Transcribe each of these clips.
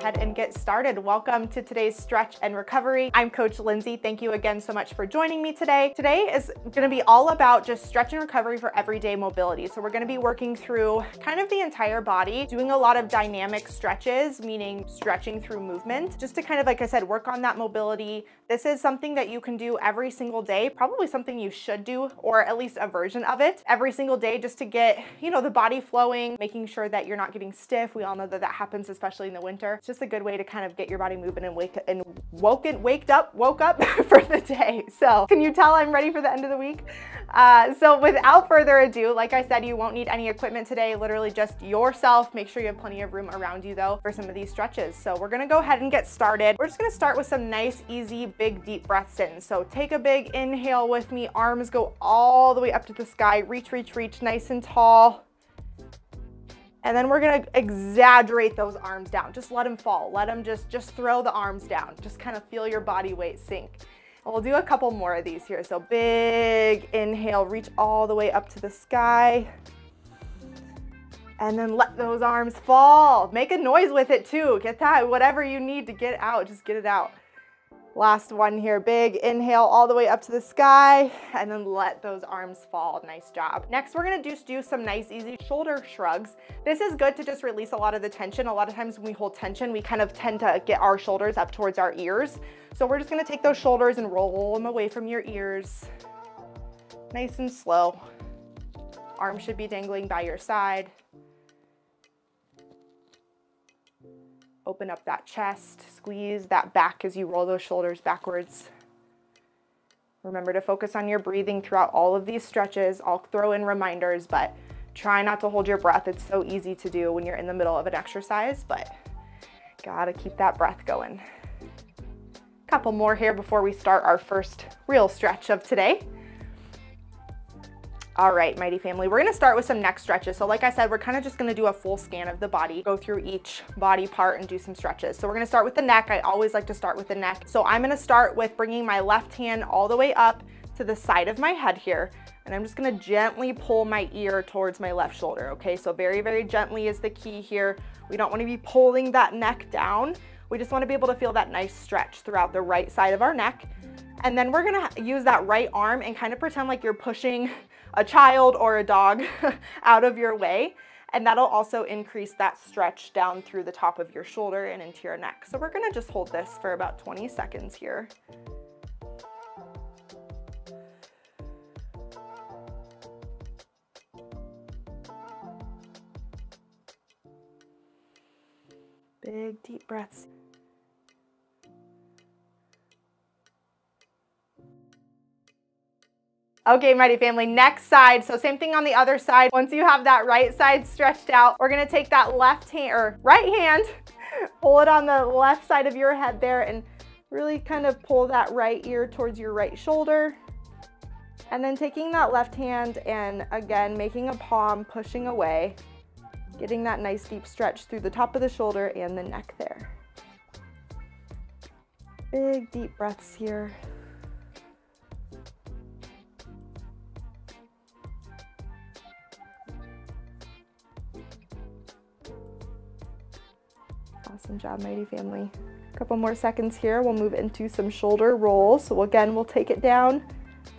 ahead and get started. Welcome to today's stretch and recovery. I'm Coach Lindsay. Thank you again so much for joining me today. Today is going to be all about just stretch and recovery for everyday mobility. So we're going to be working through kind of the entire body, doing a lot of dynamic stretches, meaning stretching through movement, just to kind of, like I said, work on that mobility. This is something that you can do every single day, probably something you should do, or at least a version of it every single day, just to get, the body flowing, making sure that you're not getting stiff. We all know that that happens, especially in the winter. It's just a good way to kind of get your body moving and woke up for the day. So can you tell I'm ready for the end of the week? So without further ado, like I said, you won't need any equipment today, literally just yourself. Make sure you have plenty of room around you though for some of these stretches. So we're gonna go ahead and get started. We're just gonna start with some nice, easy, big, deep breaths in. So take a big inhale with me, arms go all the way up to the sky, reach, nice and tall. And then we're gonna exaggerate those arms down. Just let them fall. Let them just throw the arms down. Just kind of feel your body weight sink. And we'll do a couple more of these here. So big inhale, reach all the way up to the sky. And then let those arms fall. Make a noise with it too. Get that, whatever you need to get out, just get it out. Last one here, big inhale all the way up to the sky, and then let those arms fall. Nice job. Next, we're gonna just do some nice, easy shoulder shrugs. This is good to just release a lot of the tension. A lot of times when we hold tension, we kind of tend to get our shoulders up towards our ears. So we're just gonna take those shoulders and roll them away from your ears. Nice and slow. Arms should be dangling by your side. Open up that chest, squeeze that back as you roll those shoulders backwards. Remember to focus on your breathing throughout all of these stretches. I'll throw in reminders, but try not to hold your breath. It's so easy to do when you're in the middle of an exercise, but gotta keep that breath going. Couple more here before we start our first real stretch of today. All right, mighty family, we're gonna start with some neck stretches. So like I said, we're kind of just gonna do a full scan of the body, go through each body part and do some stretches. So we're gonna start with the neck. I always like to start with the neck. So I'm gonna start with bringing my left hand all the way up to the side of my head here. And I'm just gonna gently pull my ear towards my left shoulder, okay? So very, very gently is the key here. We don't wanna be pulling that neck down. We just wanna be able to feel that nice stretch throughout the right side of our neck. And then we're gonna use that right arm and kind of pretend like you're pushing a child or a dog out of your way. And that'll also increase that stretch down through the top of your shoulder and into your neck. So we're gonna just hold this for about 20 seconds here. Big deep breaths. Okay, mighty family, next side. So same thing on the other side. Once you have that right side stretched out, we're gonna take that left hand or right hand, pull it on the left side of your head there and really kind of pull that right ear towards your right shoulder. And then taking that left hand and again, making a palm, pushing away, getting that nice deep stretch through the top of the shoulder and the neck there. Big deep breaths here. Awesome job, mighty family. A couple more seconds here. We'll move into some shoulder rolls. So again, we'll take it down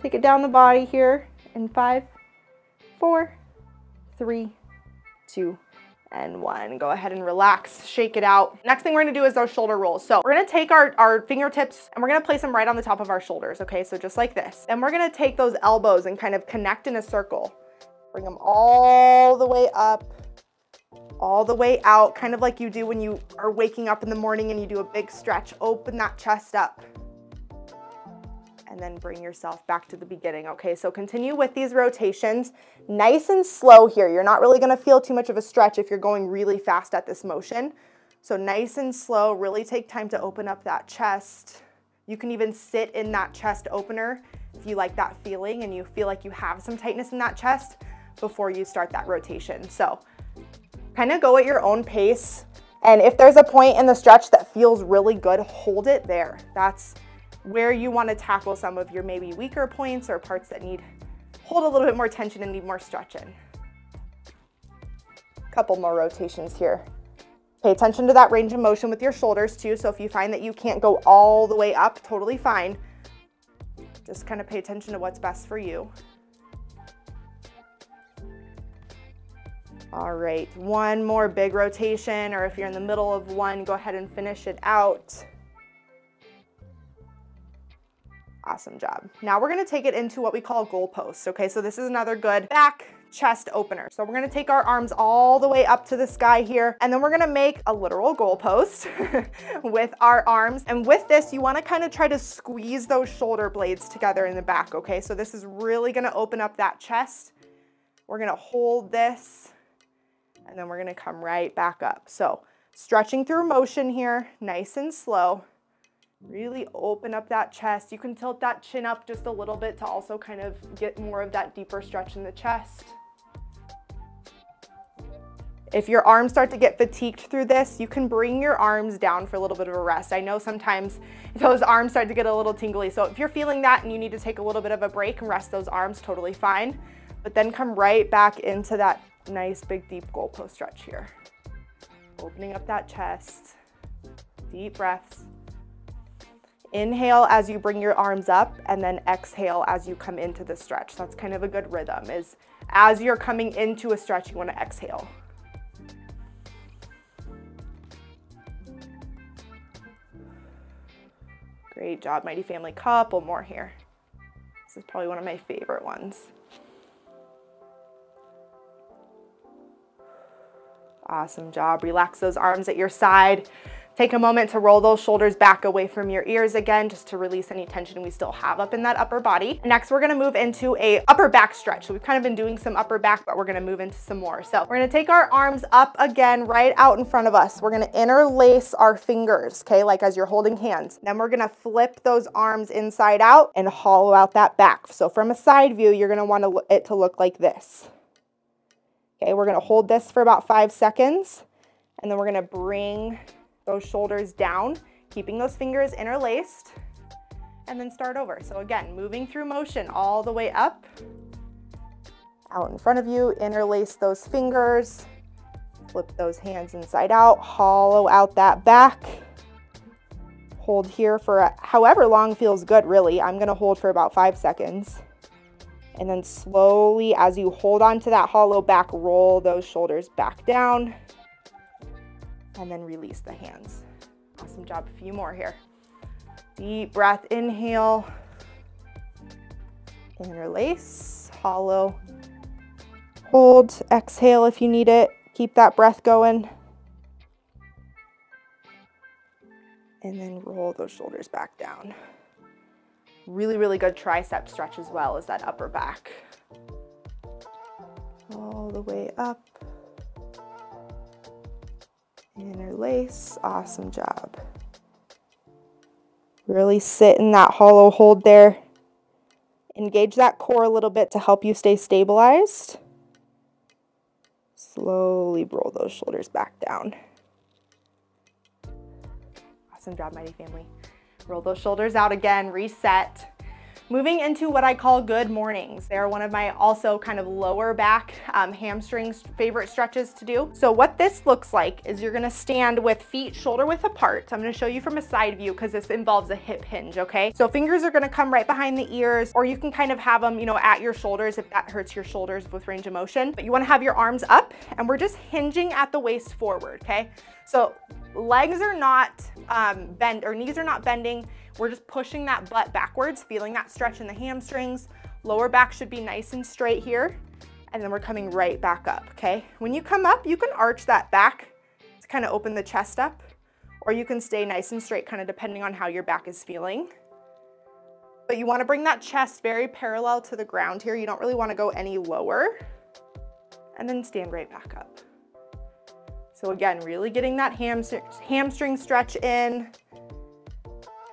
the body here in 5, 4, 3, 2, and 1. Go ahead and relax, shake it out. Next thing we're gonna do is those shoulder rolls. So we're gonna take our fingertips and we're gonna place them right on the top of our shoulders, okay? So just like this. Then we're gonna take those elbows and kind of connect in a circle. Bring them all the way up, all the way out, kind of like you do when you are waking up in the morning and you do a big stretch. Open that chest up. And then bring yourself back to the beginning, okay? So continue with these rotations, nice and slow here. You're not really gonna feel too much of a stretch if you're going really fast at this motion. So nice and slow, really take time to open up that chest. You can even sit in that chest opener if you like that feeling and you feel like you have some tightness in that chest before you start that rotation. So kind of go at your own pace. And if there's a point in the stretch that feels really good, hold it there. That's where you want to tackle some of your maybe weaker points or parts that hold a little bit more tension and need more stretching. Couple more rotations here. Pay attention to that range of motion with your shoulders too. So if you find that you can't go all the way up, totally fine. Just kind of pay attention to what's best for you. All right, one more big rotation, or if you're in the middle of one, go ahead and finish it out. Awesome job. Now we're gonna take it into what we call goalposts, okay? So this is another good back chest opener. So we're gonna take our arms all the way up to the sky here, and then we're gonna make a literal goalpost with our arms. And with this, you wanna kind of try to squeeze those shoulder blades together in the back, okay? So this is really gonna open up that chest. We're gonna hold this, and then we're gonna come right back up. So stretching through motion here, nice and slow. Really open up that chest. You can tilt that chin up just a little bit to also kind of get more of that deeper stretch in the chest. If your arms start to get fatigued through this, you can bring your arms down for a little bit of a rest. I know sometimes those arms start to get a little tingly. So if you're feeling that and you need to take a little bit of a break and rest those arms, totally fine. But then come right back into that nice big deep goalpost stretch here. Opening up that chest, deep breaths. Inhale as you bring your arms up, and then exhale as you come into the stretch. That's kind of a good rhythm, is as you're coming into a stretch, you want to exhale. Great job, Mighty Family. Couple more here. This is probably one of my favorite ones. Awesome job. Relax those arms at your side. Take a moment to roll those shoulders back away from your ears again, just to release any tension we still have up in that upper body. Next, we're gonna move into a upper back stretch. So we've kind of been doing some upper back, but we're gonna move into some more. So we're gonna take our arms up again, right out in front of us. We're gonna interlace our fingers, okay, like as you're holding hands. Then we're gonna flip those arms inside out and hollow out that back. So from a side view, you're gonna want it to look like this. Okay, we're gonna hold this for about 5 seconds, and then we're gonna bring those shoulders down, keeping those fingers interlaced, and then start over. So again, moving through motion all the way up, out in front of you, interlace those fingers, flip those hands inside out, hollow out that back, hold here for however long feels good, really. I'm gonna hold for about 5 seconds. And then slowly, as you hold on to that hollow back, roll those shoulders back down, and then release the hands. Awesome job. A few more here. Deep breath, inhale, interlace, hollow, hold, exhale if you need it. Keep that breath going. And then roll those shoulders back down. Really, really good tricep stretch as well as that upper back. All the way up. Interlace, awesome job. Really sit in that hollow hold there. Engage that core a little bit to help you stay stabilized. Slowly roll those shoulders back down. Awesome job, Mighty Family. Roll those shoulders out again, reset. Moving into what I call good mornings. They're one of my also kind of lower back hamstrings favorite stretches to do. So what this looks like is you're gonna stand with feet shoulder width apart. I'm gonna show you from a side view because this involves a hip hinge, okay? So fingers are gonna come right behind the ears, or you can kind of have them, you know, at your shoulders if that hurts your shoulders with range of motion. But you wanna have your arms up, and we're just hinging at the waist forward, okay? So legs are not knees are not bending. We're just pushing that butt backwards, feeling that stretch in the hamstrings. Lower back should be nice and straight here. And then we're coming right back up, okay? When you come up, you can arch that back to kind of open the chest up, or you can stay nice and straight, kind of depending on how your back is feeling. But you want to bring that chest very parallel to the ground here. You don't really want to go any lower. And then stand right back up. So again, really getting that hamstring stretch in.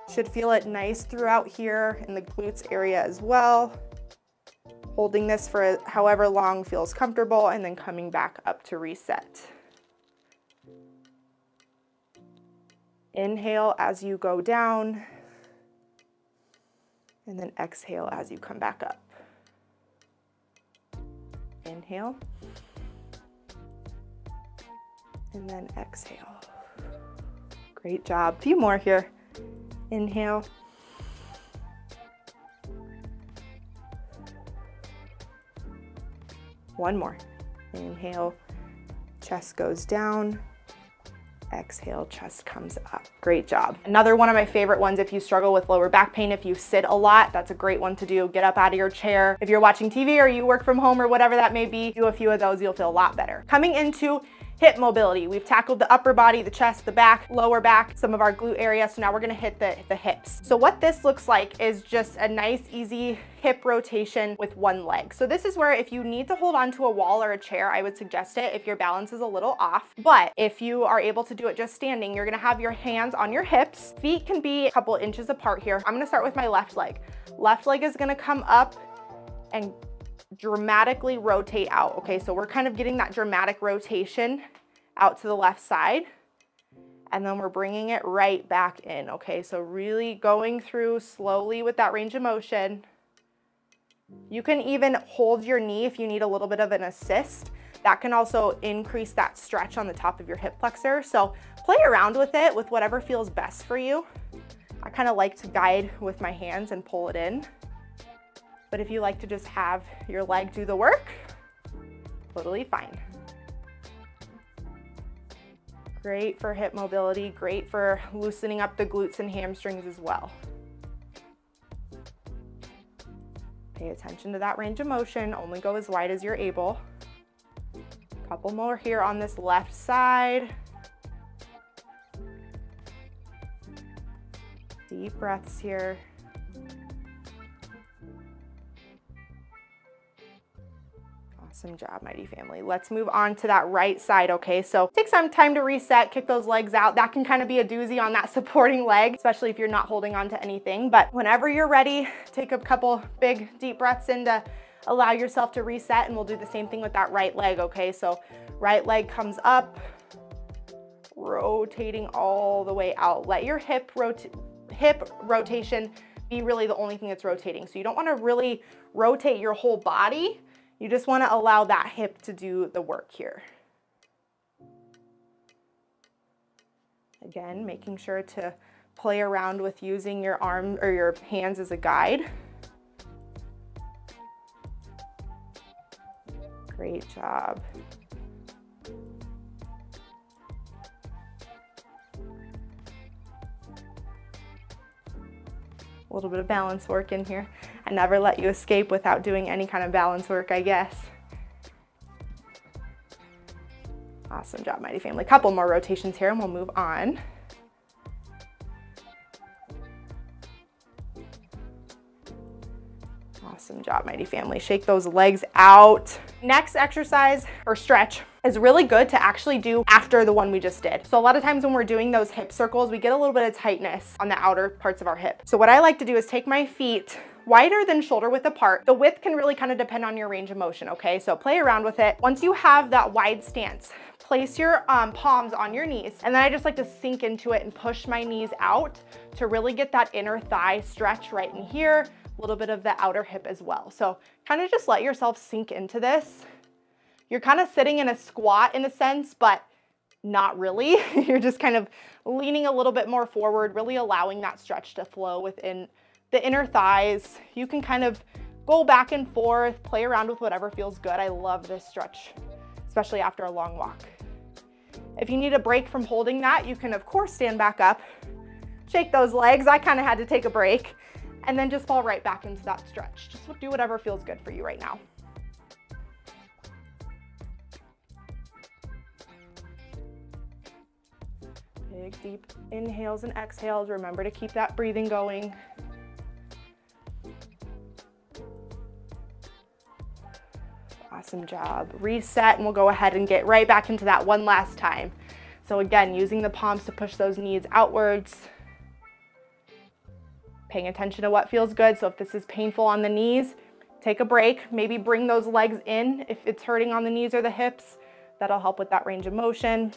Should feel it nice throughout here in the glutes area as well. Holding this for however long feels comfortable, and then coming back up to reset. Inhale as you go down, and then exhale as you come back up. Inhale. And then exhale. Great job. A few more here. Inhale. One more. Inhale, chest goes down. Exhale, chest comes up. Great job. Another one of my favorite ones if you struggle with lower back pain, if you sit a lot, that's a great one to do. Get up out of your chair. If you're watching TV or you work from home or whatever that may be, do a few of those, you'll feel a lot better. Coming into hip mobility. We've tackled the upper body, the chest, the back, lower back, some of our glute area. So now we're gonna hit the hips. So what this looks like is just a nice, easy hip rotation with one leg. So this is where if you need to hold onto a wall or a chair, I would suggest it if your balance is a little off. But if you are able to do it just standing, you're gonna have your hands on your hips. Feet can be a couple inches apart here. I'm gonna start with my left leg. Left leg is gonna come up and dramatically rotate out. Okay, so we're kind of getting that dramatic rotation out to the left side, and then we're bringing it right back in. Okay, so really going through slowly with that range of motion. You can even hold your knee if you need a little bit of an assist. That can also increase that stretch on the top of your hip flexor. So play around with it with whatever feels best for you. I kind of like to guide with my hands and pull it in. But if you like to just have your leg do the work, totally fine. Great for hip mobility, great for loosening up the glutes and hamstrings as well. Pay attention to that range of motion, only go as wide as you're able. A couple more here on this left side. Deep breaths here. Awesome job, Mighty Family. Let's move on to that right side, okay? So take some time to reset, kick those legs out. That can kind of be a doozy on that supporting leg, especially if you're not holding on to anything. But whenever you're ready, take a couple big deep breaths in to allow yourself to reset, and we'll do the same thing with that right leg, okay? So right leg comes up, rotating all the way out. Let your hip rotation be really the only thing that's rotating. So you don't want to really rotate your whole body. You just want to allow that hip to do the work here. Again, making sure to play around with using your arm or your hands as a guide. Great job. A little bit of balance work in here. I never let you escape without doing any kind of balance work, I guess. Awesome job, Mighty Family. Couple more rotations here and we'll move on. Awesome job, Mighty Family. Shake those legs out. Next exercise or stretch is really good to actually do after the one we just did. So a lot of times when we're doing those hip circles, we get a little bit of tightness on the outer parts of our hip. So what I like to do is take my feet wider than shoulder width apart. The width can really kind of depend on your range of motion, okay? So play around with it. Once you have that wide stance, place your palms on your knees. And then I just like to sink into it and push my knees out to really get that inner thigh stretch right in here, a little bit of the outer hip as well. So kind of just let yourself sink into this. You're kind of sitting in a squat in a sense, but not really. You're just kind of leaning a little bit more forward, really allowing that stretch to flow within the inner thighs. You can kind of go back and forth, play around with whatever feels good. I love this stretch, especially after a long walk. If you need a break from holding that, you can of course stand back up, shake those legs. I kind of had to take a break and then just fall right back into that stretch. Just do whatever feels good for you right now. Big deep inhales and exhales. Remember to keep that breathing going. Awesome job. Reset and we'll go ahead and get right back into that one last time. So again, using the palms to push those knees outwards. Paying attention to what feels good. So if this is painful on the knees, take a break. Maybe bring those legs in if it's hurting on the knees or the hips. That'll help with that range of motion.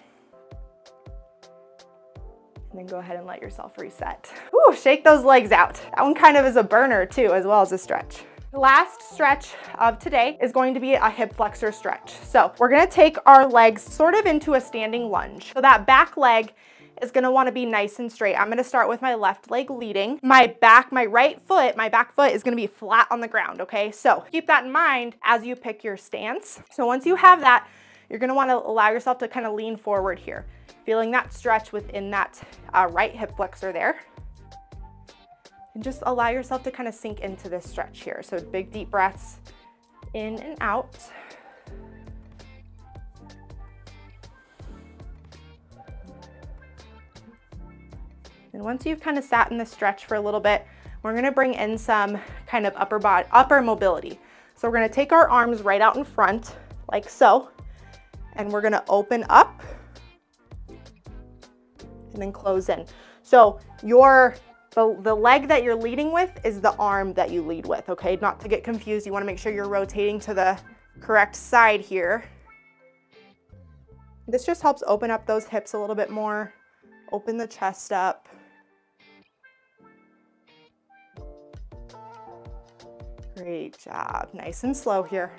And then go ahead and let yourself reset. Whew, shake those legs out. That one kind of is a burner too, as well as a stretch. The last stretch of today is going to be a hip flexor stretch. So we're gonna take our legs sort of into a standing lunge. So that back leg is gonna wanna be nice and straight. I'm gonna start with my left leg leading. My back foot is gonna be flat on the ground, okay? So keep that in mind as you pick your stance. So once you have that, you're gonna wanna allow yourself to kind of lean forward here, feeling that stretch within that right hip flexor there. And just allow yourself to kind of sink into this stretch here. So big deep breaths in and out. And once you've kind of sat in the stretch for a little bit, we're gonna bring in some kind of upper mobility. So we're gonna take our arms right out in front, like so, and we're gonna open up and then close in. So the leg that you're leading with is the arm that you lead with, okay? Not to get confused, you wanna make sure you're rotating to the correct side here. This just helps open up those hips a little bit more, open the chest up. Great job, nice and slow here.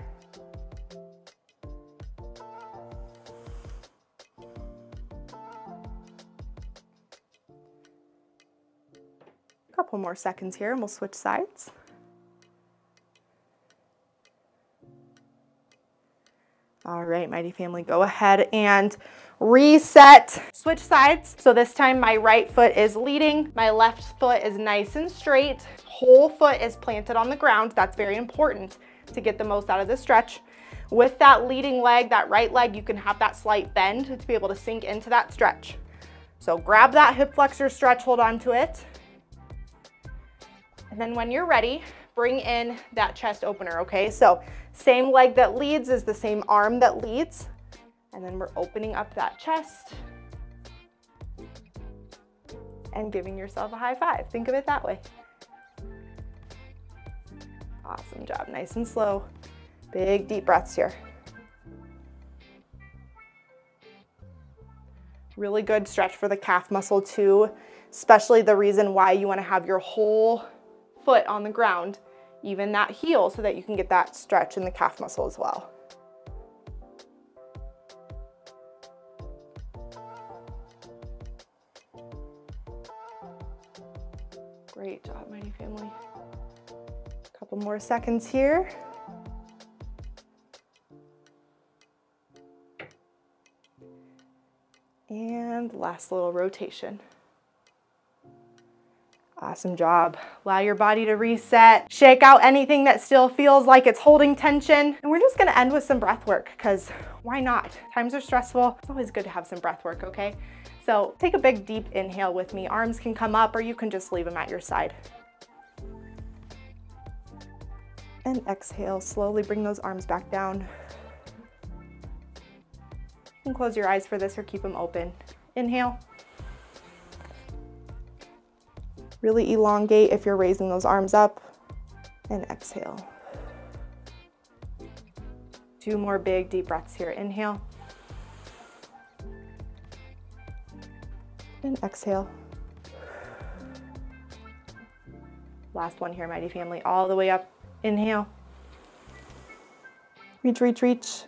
Couple more seconds here and we'll switch sides. All right, mighty family, go ahead and reset. Switch sides. So this time my right foot is leading, my left foot is nice and straight, whole foot is planted on the ground. That's very important to get the most out of this stretch. With that leading leg, that right leg, you can have that slight bend to be able to sink into that stretch. So grab that hip flexor stretch, hold on to it. And then when you're ready, bring in that chest opener, okay? So same leg that leads is the same arm that leads. And then we're opening up that chest and giving yourself a high five. Think of it that way. Awesome job, nice and slow. Big deep breaths here. Really good stretch for the calf muscle too, especially the reason why you wanna have your whole foot on the ground, even that heel, so that you can get that stretch in the calf muscle as well. Great job, mighty family. Couple more seconds here. And last little rotation. Awesome job. Allow your body to reset. Shake out anything that still feels like it's holding tension. And we're just gonna end with some breath work, because why not? Times are stressful. It's always good to have some breath work, okay? So take a big deep inhale with me. Arms can come up or you can just leave them at your side. And exhale, slowly bring those arms back down. You can close your eyes for this or keep them open. Inhale. Really elongate if you're raising those arms up. And exhale. 2 more big deep breaths here. Inhale. And exhale. Last one here, mighty family, all the way up. Inhale. Reach, reach, reach.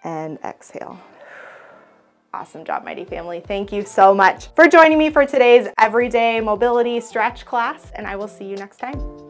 And exhale. Awesome job, mighty family. Thank you so much for joining me for today's everyday mobility stretch class, and I will see you next time.